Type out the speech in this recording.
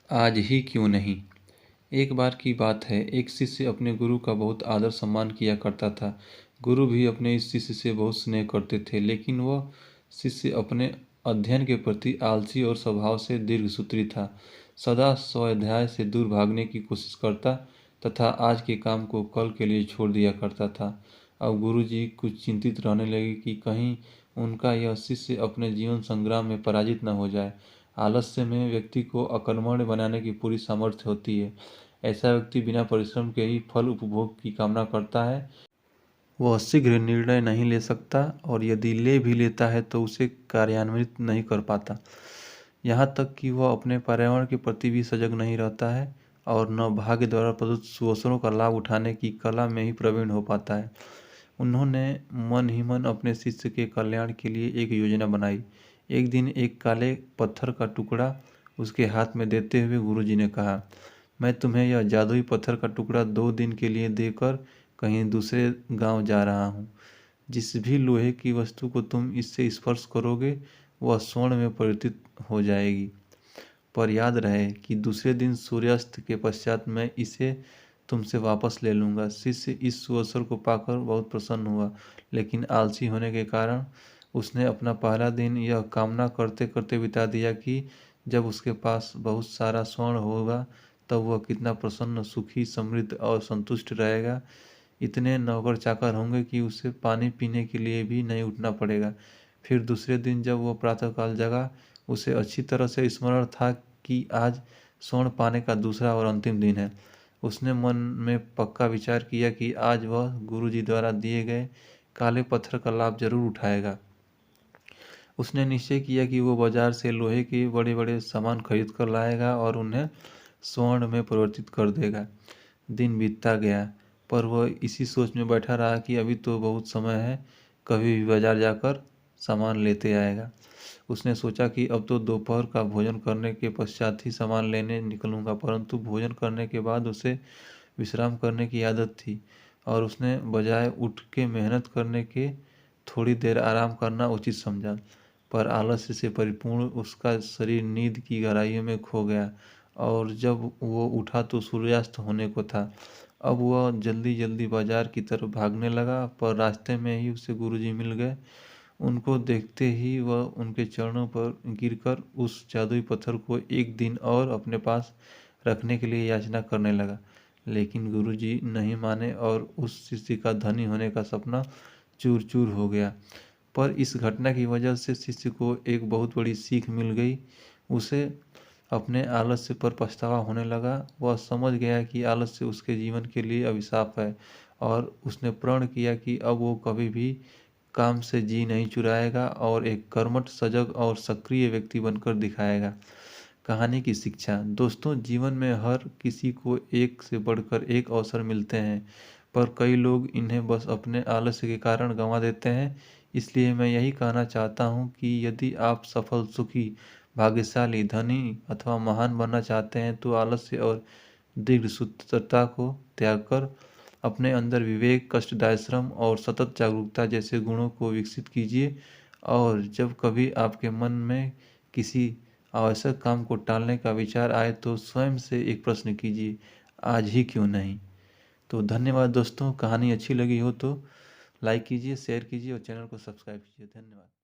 आज ही क्यों नहीं। एक बार की बात है, एक शिष्य अपने गुरु का बहुत आदर सम्मान किया करता था। गुरु भी अपने इस शिष्य से बहुत स्नेह करते थे, लेकिन वह शिष्य अपने अध्ययन के प्रति आलसी और स्वभाव से दीर्घसूत्री था। सदा स्वाध्याय से दूर भागने की कोशिश करता तथा आज के काम को कल के लिए छोड़ दिया करता था। अब गुरुजी कुछ चिंतित रहने लगे कि कहीं उनका यह शिष्य अपने जीवन संग्राम में पराजित न हो जाए। आलस्य में व्यक्ति को अकर्मण्य बनाने की पूरी सामर्थ्य होती है। ऐसा व्यक्ति बिना परिश्रम के ही फल उपभोग की कामना करता है। वह शीघ्र निर्णय नहीं ले सकता और यदि ले भी लेता है तो उसे कार्यान्वित नहीं कर पाता। यहाँ तक कि वह अपने पर्यावरण के प्रति भी सजग नहीं रहता है और न भाग्य द्वारा प्रदत्त सुअवसरों का लाभ उठाने की कला में ही प्रवीण हो पाता है। उन्होंने मन ही मन अपने शिष्य के कल्याण के लिए एक योजना बनाई। एक दिन एक काले पत्थर का टुकड़ा उसके हाथ में देते हुए गुरुजी ने कहा, मैं तुम्हें यह जादुई पत्थर का टुकड़ा 2 दिन के लिए देकर कहीं दूसरे गांव जा रहा हूँ। जिस भी लोहे की वस्तु को तुम इससे स्पर्श करोगे वह स्वर्ण में परिवर्तित हो जाएगी। पर याद रहे कि दूसरे दिन सूर्यास्त के पश्चात मैं इसे तुमसे वापस ले लूँगा। शिष्य इस सुअवसर को पाकर बहुत प्रसन्न हुआ, लेकिन आलसी होने के कारण उसने अपना पहला दिन यह कामना करते करते बिता दिया कि जब उसके पास बहुत सारा स्वर्ण होगा तब वह कितना प्रसन्न, सुखी, समृद्ध और संतुष्ट रहेगा। इतने नौकर चाकर होंगे कि उसे पानी पीने के लिए भी नहीं उठना पड़ेगा। फिर दूसरे दिन जब वह प्रातःकाल जगा, उसे अच्छी तरह से स्मरण था कि आज स्वर्ण पाने का दूसरा और अंतिम दिन है। उसने मन में पक्का विचार किया कि आज वह गुरुजी द्वारा दिए गए काले पत्थर का लाभ जरूर उठाएगा। उसने निश्चय किया कि वो बाजार से लोहे के बड़े बड़े सामान खरीद कर लाएगा और उन्हें स्वर्ण में परिवर्तित कर देगा। दिन बीतता गया, पर वह इसी सोच में बैठा रहा कि अभी तो बहुत समय है, कभी भी बाजार जाकर सामान लेते आएगा। उसने सोचा कि अब तो दोपहर का भोजन करने के पश्चात ही सामान लेने निकलूंगा, परंतु भोजन करने के बाद उसे विश्राम करने की आदत थी और उसने बजाय उठ के मेहनत करने के थोड़ी देर आराम करना उचित समझा। पर आलस्य से परिपूर्ण उसका शरीर नींद की गहराइयों में खो गया और जब वो उठा तो सूर्यास्त होने को था। अब वह जल्दी जल्दी बाजार की तरफ भागने लगा, पर रास्ते में ही उसे गुरुजी मिल गए। उनको देखते ही वह उनके चरणों पर गिरकर उस जादुई पत्थर को एक दिन और अपने पास रखने के लिए याचना करने लगा। लेकिन गुरुजी नहीं माने और उस शिष्य का धनी होने का सपना चूर चूर हो गया। पर इस घटना की वजह से शिष्य को एक बहुत बड़ी सीख मिल गई। उसे अपने आलस्य पर पछतावा होने लगा। वह समझ गया कि आलस्य उसके जीवन के लिए अभिशाप है और उसने प्रण किया कि अब वो कभी भी काम से जी नहीं चुराएगा और एक कर्मठ, सजग और सक्रिय व्यक्ति बनकर दिखाएगा। कहानी की शिक्षा। दोस्तों, जीवन में हर किसी को एक से बढ़कर एक अवसर मिलते हैं, पर कई लोग इन्हें बस अपने आलस्य के कारण गंवा देते हैं। इसलिए मैं यही कहना चाहता हूँ कि यदि आप सफल, सुखी, भाग्यशाली, धनी अथवा महान बनना चाहते हैं तो आलस्य और दीर्घसूत्रता को त्याग कर अपने अंदर विवेक, कष्टदायक श्रम और सतत जागरूकता जैसे गुणों को विकसित कीजिए। और जब कभी आपके मन में किसी आवश्यक काम को टालने का विचार आए तो स्वयं से एक प्रश्न कीजिए, आज ही क्यों नहीं। तो धन्यवाद दोस्तों। कहानी अच्छी लगी हो तो लाइक कीजिए, शेयर कीजिए और चैनल को सब्सक्राइब कीजिए। धन्यवाद।